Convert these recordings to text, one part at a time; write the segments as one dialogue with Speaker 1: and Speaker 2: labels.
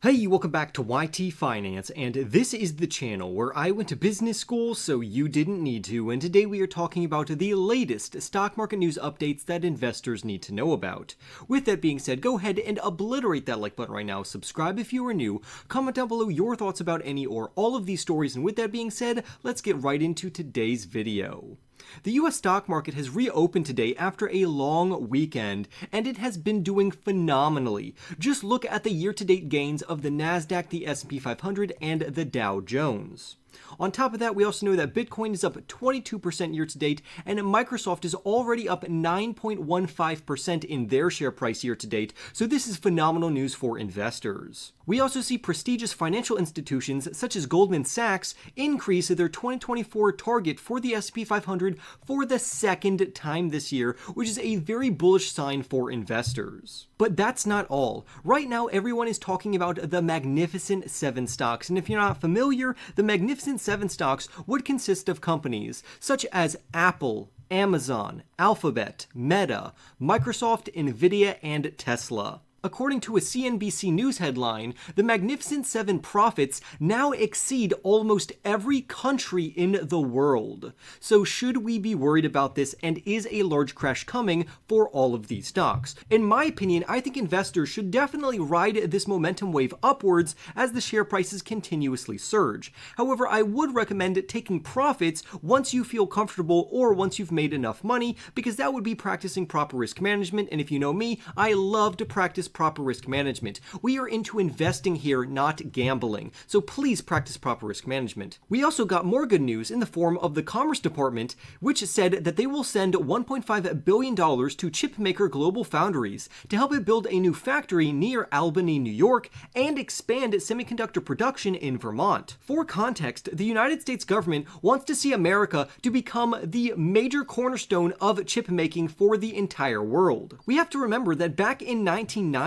Speaker 1: Hey, welcome back to YT Finance, and this is the channel where I went to business school so you didn't need to, and today we are talking about the latest stock market news updates that investors need to know about. With that being said, go ahead and obliterate that like button right now, subscribe if you are new, comment down below your thoughts about any or all of these stories, and with that being said, let's get right into today's video. The US stock market has reopened today after a long weekend, and it has been doing phenomenally. Just look at the year-to-date gains of the Nasdaq, the S&P 500, and the Dow Jones. On top of that, we also know that Bitcoin is up 22% year-to-date, and Microsoft is already up 9.15% in their share price year-to-date, so this is phenomenal news for investors. We also see prestigious financial institutions such as Goldman Sachs increase their 2024 target for the S&P 500 for the second time this year, which is a very bullish sign for investors. But that's not all. Right now, everyone is talking about the Magnificent Seven stocks, and if you're not familiar, the Magnificent Seven stocks would consist of companies such as Apple, Amazon, Alphabet, Meta, Microsoft, Nvidia, and Tesla. According to a CNBC News headline, the Magnificent Seven profits now exceed almost every country in the world. So should we be worried about this, and is a large crash coming for all of these stocks? In my opinion, I think investors should definitely ride this momentum wave upwards as the share prices continuously surge. However, I would recommend taking profits once you feel comfortable or once you've made enough money, because that would be practicing proper risk management, and if you know me, I love to practice proper risk management. We are into investing here, not gambling, so please practice proper risk management. We also got more good news in the form of the Commerce Department, which said that they will send $1.5 billion to chipmaker Global Foundries to help it build a new factory near Albany, New York, and expand semiconductor production in Vermont. For context, the United States government wants to see America to become the major cornerstone of chip making for the entire world. We have to remember that back in 1990,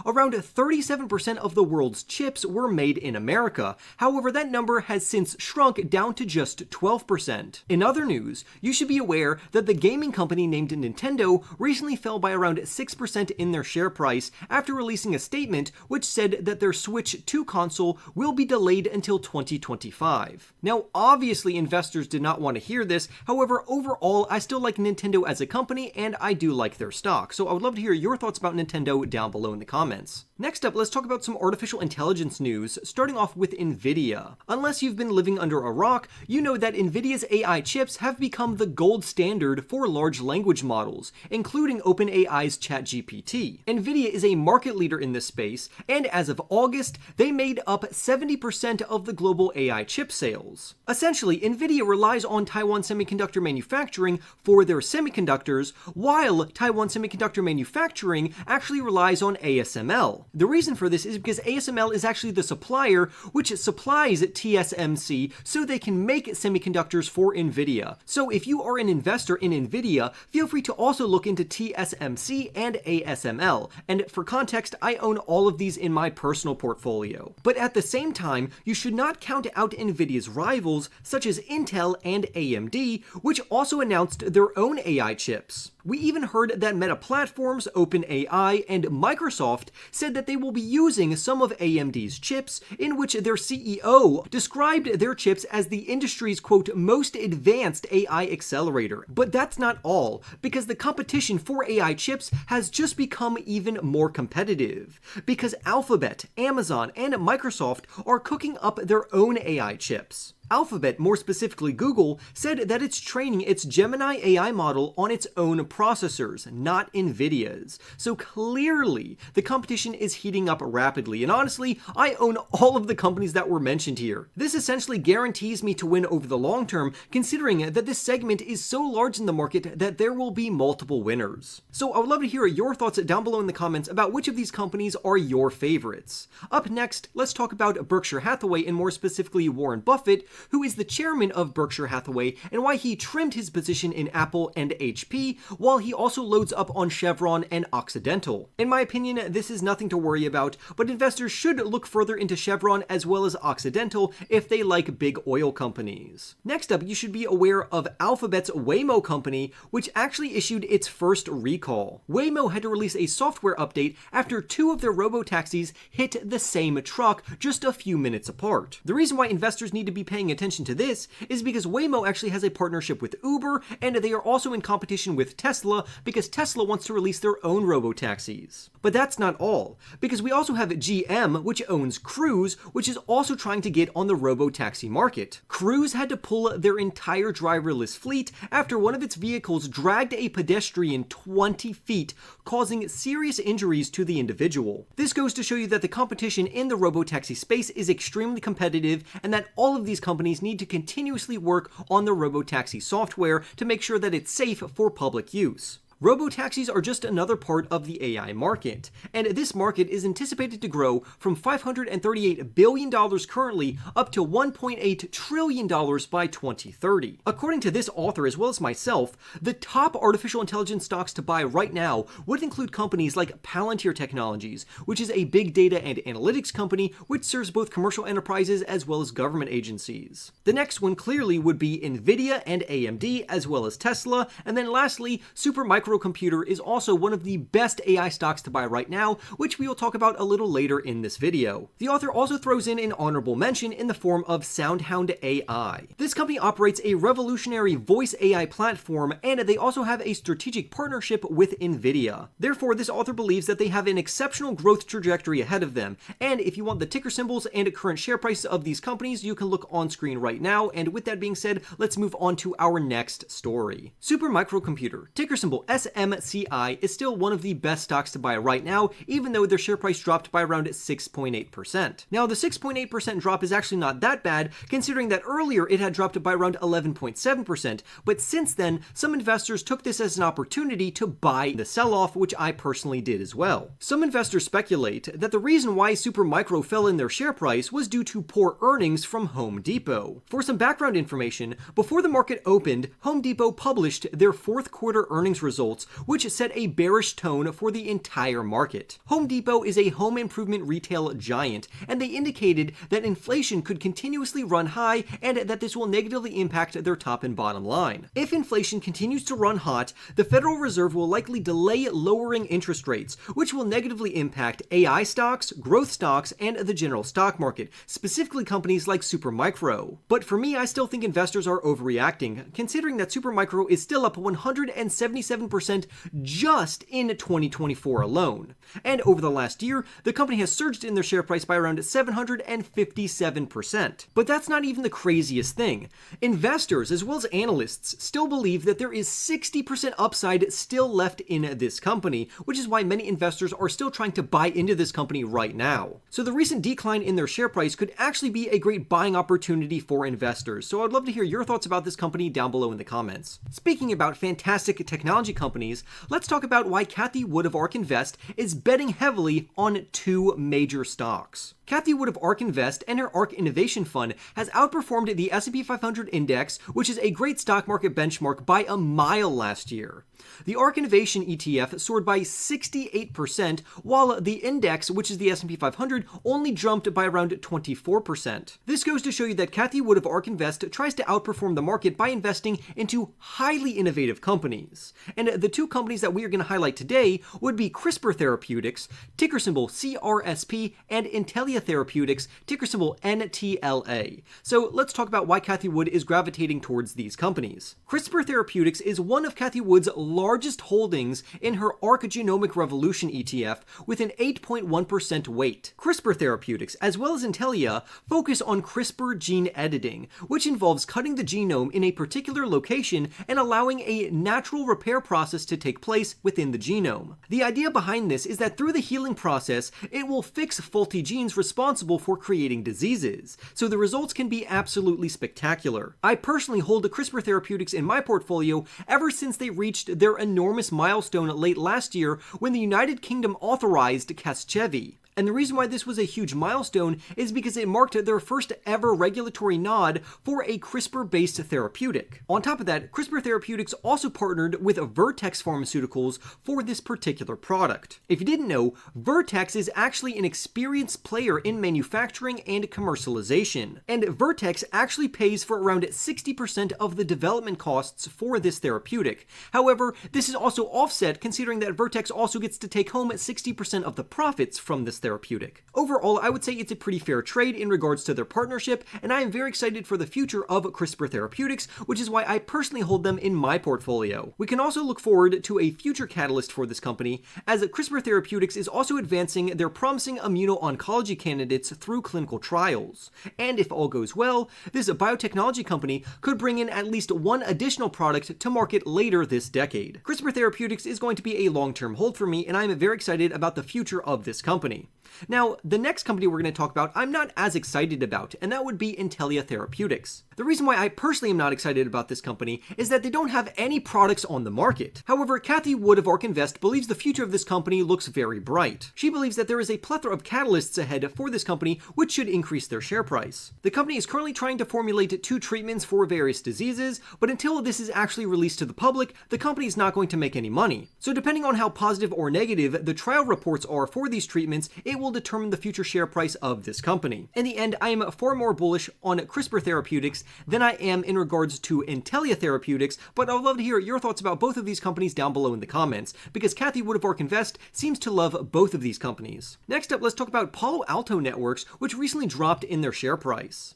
Speaker 1: around 37% of the world's chips were made in America. However, that number has since shrunk down to just 12%. In other news, you should be aware that the gaming company named Nintendo recently fell by around 6% in their share price after releasing a statement which said that their Switch 2 console will be delayed until 2025. Now, obviously, investors did not want to hear this. However, overall, I still like Nintendo as a company, and I do like their stock. So I would love to hear your thoughts about Nintendo down below in the comments. Next up, let's talk about some artificial intelligence news, starting off with Nvidia. Unless you've been living under a rock, you know that Nvidia's AI chips have become the gold standard for large language models, including OpenAI's ChatGPT. Nvidia is a market leader in this space, and as of August, they made up 70% of the global AI chip sales. Essentially, Nvidia relies on Taiwan Semiconductor manufacturing for their semiconductors, while Taiwan Semiconductor manufacturing actually relies on ASML. The reason for this is because ASML is actually the supplier which supplies TSMC so they can make semiconductors for Nvidia. So if you are an investor in Nvidia, feel free to also look into TSMC and ASML. And for context, I own all of these in my personal portfolio. But at the same time, you should not count out Nvidia's rivals such as Intel and AMD, which also announced their own AI chips. We even heard that Meta Platforms, OpenAI, and Microsoft said that they will be using some of AMD's chips, in which their CEO described their chips as the industry's, quote, most advanced AI accelerator. But that's not all, because the competition for AI chips has just become even more competitive, because Alphabet, Amazon, and Microsoft are cooking up their own AI chips. Alphabet, more specifically Google, said that it's training its Gemini AI model on its own processors, not Nvidia's. So clearly, the competition is heating up rapidly, and honestly, I own all of the companies that were mentioned here. This essentially guarantees me to win over the long term, considering that this segment is so large in the market that there will be multiple winners. So I would love to hear your thoughts down below in the comments about which of these companies are your favorites. Up next, let's talk about Berkshire Hathaway, and more specifically Warren Buffett, who is the chairman of Berkshire Hathaway, and why he trimmed his position in Apple and HP, while he also loads up on Chevron and Occidental. In my opinion, this is nothing to worry about, but investors should look further into Chevron as well as Occidental if they like big oil companies. Next up, you should be aware of Alphabet's Waymo company, which actually issued its first recall. Waymo had to release a software update after two of their RoboTaxis hit the same truck just a few minutes apart. The reason why investors need to be paying attention to this is because Waymo actually has a partnership with Uber, and they are also in competition with Tesla because Tesla wants to release their own RoboTaxis. But that's not all, because we also have GM, which owns Cruise, which is also trying to get on the RoboTaxi market. Cruise had to pull their entire driverless fleet after one of its vehicles dragged a pedestrian 20 feet, causing serious injuries to the individual. This goes to show you that the competition in the RoboTaxi space is extremely competitive, and that all of these companies need to continuously work on the RoboTaxi software to make sure that it's safe for public use. Robotaxis are just another part of the AI market, and this market is anticipated to grow from $538 billion currently up to $1.8 trillion by 2030. According to this author as well as myself, the top artificial intelligence stocks to buy right now would include companies like Palantir Technologies, which is a big data and analytics company which serves both commercial enterprises as well as government agencies. The next one clearly would be Nvidia and AMD as well as Tesla, and then lastly, Supermicro Computer is also one of the best AI stocks to buy right now, which we will talk about a little later in this video. The author also throws in an honorable mention in the form of SoundHound AI. This company operates a revolutionary voice AI platform, and they also have a strategic partnership with Nvidia. Therefore, this author believes that they have an exceptional growth trajectory ahead of them, and if you want the ticker symbols and current share prices of these companies, you can look on screen right now. And with that being said, let's move on to our next story. Supermicro Computer, ticker symbol SMCI, is still one of the best stocks to buy right now, even though their share price dropped by around 6.8%. Now, the 6.8% drop is actually not that bad, considering that earlier it had dropped by around 11.7%, but since then, some investors took this as an opportunity to buy the sell-off, which I personally did as well. Some investors speculate that the reason why Supermicro fell in their share price was due to poor earnings from Home Depot. For some background information, before the market opened, Home Depot published their fourth quarter earnings results, which set a bearish tone for the entire market. Home Depot is a home improvement retail giant, and they indicated that inflation could continuously run high and that this will negatively impact their top and bottom line. If inflation continues to run hot, the Federal Reserve will likely delay lowering interest rates, which will negatively impact AI stocks, growth stocks, and the general stock market, specifically companies like Supermicro. But for me, I still think investors are overreacting, considering that Supermicro is still up 177% just in 2024 alone. And over the last year, the company has surged in their share price by around 757%. But that's not even the craziest thing. Investors, as well as analysts, still believe that there is 60% upside still left in this company, which is why many investors are still trying to buy into this company right now. So the recent decline in their share price could actually be a great buying opportunity for investors. So I'd love to hear your thoughts about this company down below in the comments. Speaking about fantastic technology companies, let's talk about why Cathie Wood of ARK Invest is betting heavily on two major stocks. Cathie Wood of ARK Invest and her ARK Innovation Fund has outperformed the S&P 500 index, which is a great stock market benchmark, by a mile last year. The ARK Innovation ETF soared by 68%, while the index, which is the S&P 500, only jumped by around 24%. This goes to show you that Cathie Wood of ARK Invest tries to outperform the market by investing into highly innovative companies. And the two companies that we are going to highlight today would be CRISPR Therapeutics, ticker symbol CRSP, and Intelli Therapeutics, ticker symbol NTLA. So let's talk about why Cathie Wood is gravitating towards these companies. CRISPR Therapeutics is one of Cathie Wood's largest holdings in her ARK Genomic Revolution ETF with an 8.1% weight. CRISPR Therapeutics, as well as Intelli, focus on CRISPR gene editing, which involves cutting the genome in a particular location and allowing a natural repair process to take place within the genome. The idea behind this is that through the healing process, it will fix faulty genes responsible for creating diseases, so the results can be absolutely spectacular. I personally hold the CRISPR Therapeutics in my portfolio ever since they reached their enormous milestone late last year when the United Kingdom authorized Casgevy. And the reason why this was a huge milestone is because it marked their first ever regulatory nod for a CRISPR-based therapeutic. On top of that, CRISPR Therapeutics also partnered with Vertex Pharmaceuticals for this particular product. If you didn't know, Vertex is actually an experienced player in manufacturing and commercialization, and Vertex actually pays for around 60% of the development costs for this therapeutic. However, this is also offset considering that Vertex also gets to take home 60% of the profits from this therapeutic. Overall, I would say it's a pretty fair trade in regards to their partnership, and I am very excited for the future of CRISPR Therapeutics, which is why I personally hold them in my portfolio. We can also look forward to a future catalyst for this company, as CRISPR Therapeutics is also advancing their promising immuno-oncology candidates through clinical trials. And if all goes well, this biotechnology company could bring in at least one additional product to market later this decade. CRISPR Therapeutics is going to be a long-term hold for me, and I'm very excited about the future of this company. Now, the next company we're going to talk about, I'm not as excited about, and that would be Intelli Therapeutics. The reason why I personally am not excited about this company is that they don't have any products on the market. However, Cathie Wood of ARK Invest believes the future of this company looks very bright. She believes that there is a plethora of catalysts ahead for this company which should increase their share price. The company is currently trying to formulate 2 treatments for various diseases, but until this is actually released to the public, the company is not going to make any money. So depending on how positive or negative the trial reports are for these treatments, it will determine the future share price of this company. In the end, I am far more bullish on CRISPR Therapeutics than I am in regards to Intelli Therapeutics, but I would love to hear your thoughts about both of these companies down below in the comments, because Cathie Wood of ARK Invest seems to love both of these companies. Next up, let's talk about Alto Networks, which recently dropped in their share price.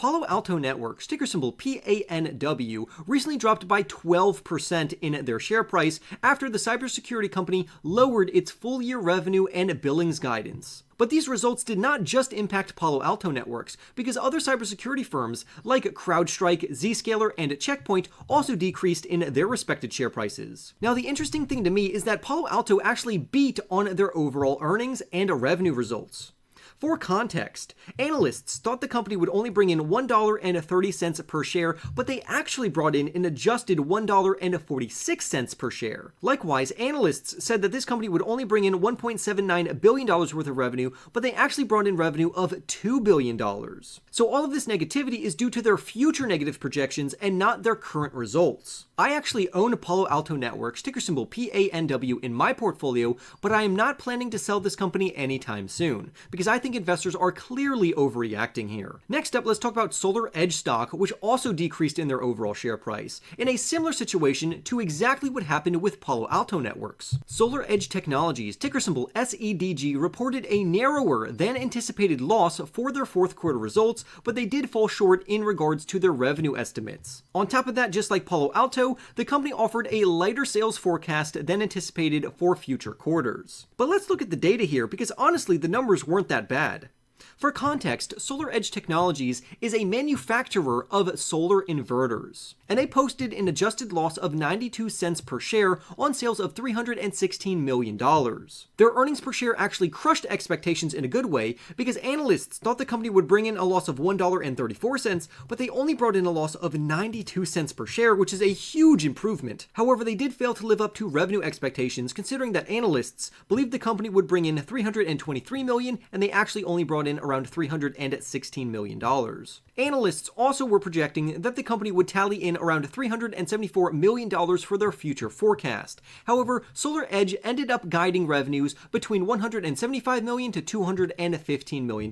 Speaker 1: Alto Networks, ticker symbol PANW, recently dropped by 12% in their share price after the cybersecurity company lowered its full-year revenue and billings guidance. But these results did not just impact Alto Networks, because other cybersecurity firms like CrowdStrike, Zscaler, and Checkpoint also decreased in their respected share prices. Now, the interesting thing to me is that Alto actually beat on their overall earnings and revenue results. For context, analysts thought the company would only bring in $1.30 per share, but they actually brought in an adjusted $1.46 per share. Likewise, analysts said that this company would only bring in $1.79 billion worth of revenue, but they actually brought in revenue of $2 billion. So all of this negativity is due to their future negative projections and not their current results. I actually own Alto Networks, ticker symbol PANW, in my portfolio, but I am not planning to sell this company anytime soon, because I think investors are clearly overreacting here. Next up, let's talk about SolarEdge stock, which also decreased in their overall share price, in a similar situation to exactly what happened with Alto Networks. SolarEdge Technologies, ticker symbol SEDG, reported a narrower than anticipated loss for their fourth quarter results, but they did fall short in regards to their revenue estimates. On top of that, just like Alto, the company offered a lighter sales forecast than anticipated for future quarters. But let's look at the data here, because honestly, the numbers weren't that bad. For context, SolarEdge Technologies is a manufacturer of solar inverters, and they posted an adjusted loss of 92 cents per share on sales of $316 million. Their earnings per share actually crushed expectations in a good way, because analysts thought the company would bring in a loss of $1.34, but they only brought in a loss of 92 cents per share, which is a huge improvement. However, they did fail to live up to revenue expectations, considering that analysts believed the company would bring in $323 million, and they actually only brought in around $316 million. Analysts also were projecting that the company would tally in around $374 million for their future forecast. However, SolarEdge ended up guiding revenues between $175 million to $215 million,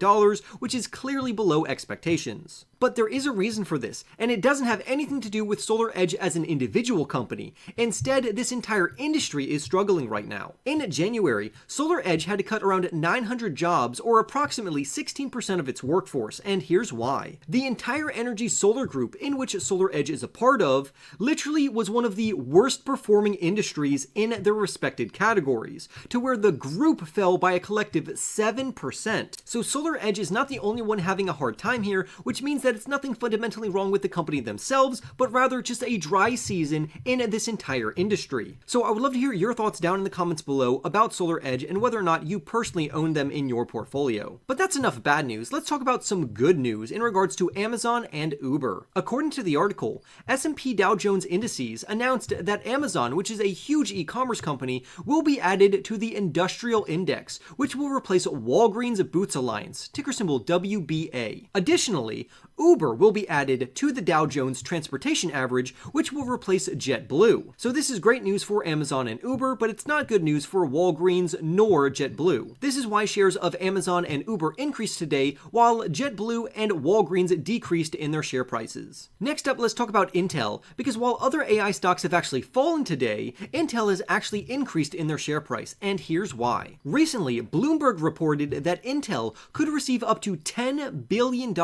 Speaker 1: which is clearly below expectations. But there is a reason for this, and it doesn't have anything to do with SolarEdge as an individual company. Instead, this entire industry is struggling right now. In January, SolarEdge had to cut around 900 jobs, or approximately 16% of its workforce, and here's why. The entire energy solar group, in which SolarEdge is a part of, literally was one of the worst performing industries in their respected categories, to where the group fell by a collective 7%. So SolarEdge is not the only one having a hard time here, which means that it's nothing fundamentally wrong with the company themselves, but rather just a dry season in this entire industry. So I would love to hear your thoughts down in the comments below about SolarEdge and whether or not you personally own them in your portfolio. But that's enough bad news, let's talk about some good news in regards to Amazon and Uber. According to the article, S&P Dow Jones Indices announced that Amazon, which is a huge e-commerce company, will be added to the Industrial Index, which will replace Walgreens Boots Alliance, ticker symbol WBA. Additionally, Uber will be added to the Dow Jones Transportation Average, which will replace JetBlue. So this is great news for Amazon and Uber, but it's not good news for Walgreens nor JetBlue. This is why shares of Amazon and Uber increased today, while JetBlue and Walgreens decreased in their share prices. Next up, let's talk about Intel, because while other AI stocks have actually fallen today, Intel has actually increased in their share price, and here's why. Recently, Bloomberg reported that Intel could receive up to $10 billion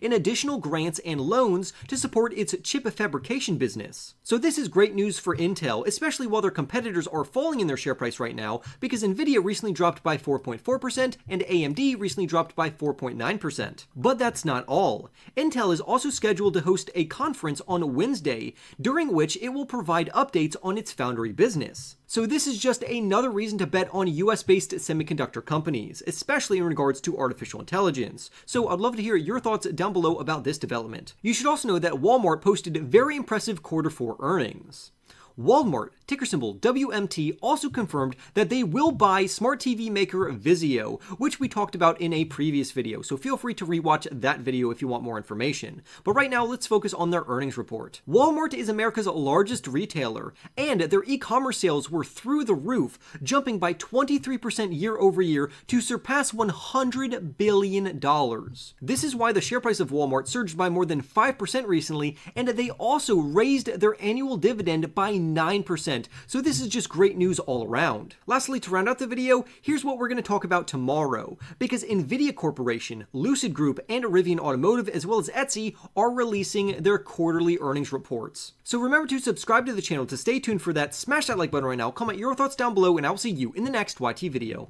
Speaker 1: in additional grants and loans to support its chip fabrication business. So this is great news for Intel, especially while their competitors are falling in their share price right now, because Nvidia recently dropped by 4.4% and AMD recently dropped by 4.9%. But that's not all. Intel is also scheduled to host a conference on Wednesday, during which it will provide updates on its foundry business. So this is just another reason to bet on US-based semiconductor companies, especially in regards to artificial intelligence. So I'd love to hear your thoughts down below about this development. You should also know that Walmart posted very impressive Q4 earnings. Walmart, ticker symbol WMT, also confirmed that they will buy smart TV maker Vizio, which we talked about in a previous video, so feel free to rewatch that video if you want more information. But right now, let's focus on their earnings report. Walmart is America's largest retailer, and their e-commerce sales were through the roof, jumping by 23% year over year to surpass $100 billion. This is why the share price of Walmart surged by more than 5% recently, and they also raised their annual dividend by 9%, so this is just great news all around. Lastly, to round out the video, here's what we're going to talk about tomorrow, because Nvidia Corporation, Lucid Group, and Rivian Automotive, as well as Etsy, are releasing their quarterly earnings reports. So remember to subscribe to the channel to stay tuned for that, smash that like button right now, comment your thoughts down below, and I'll see you in the next YT video.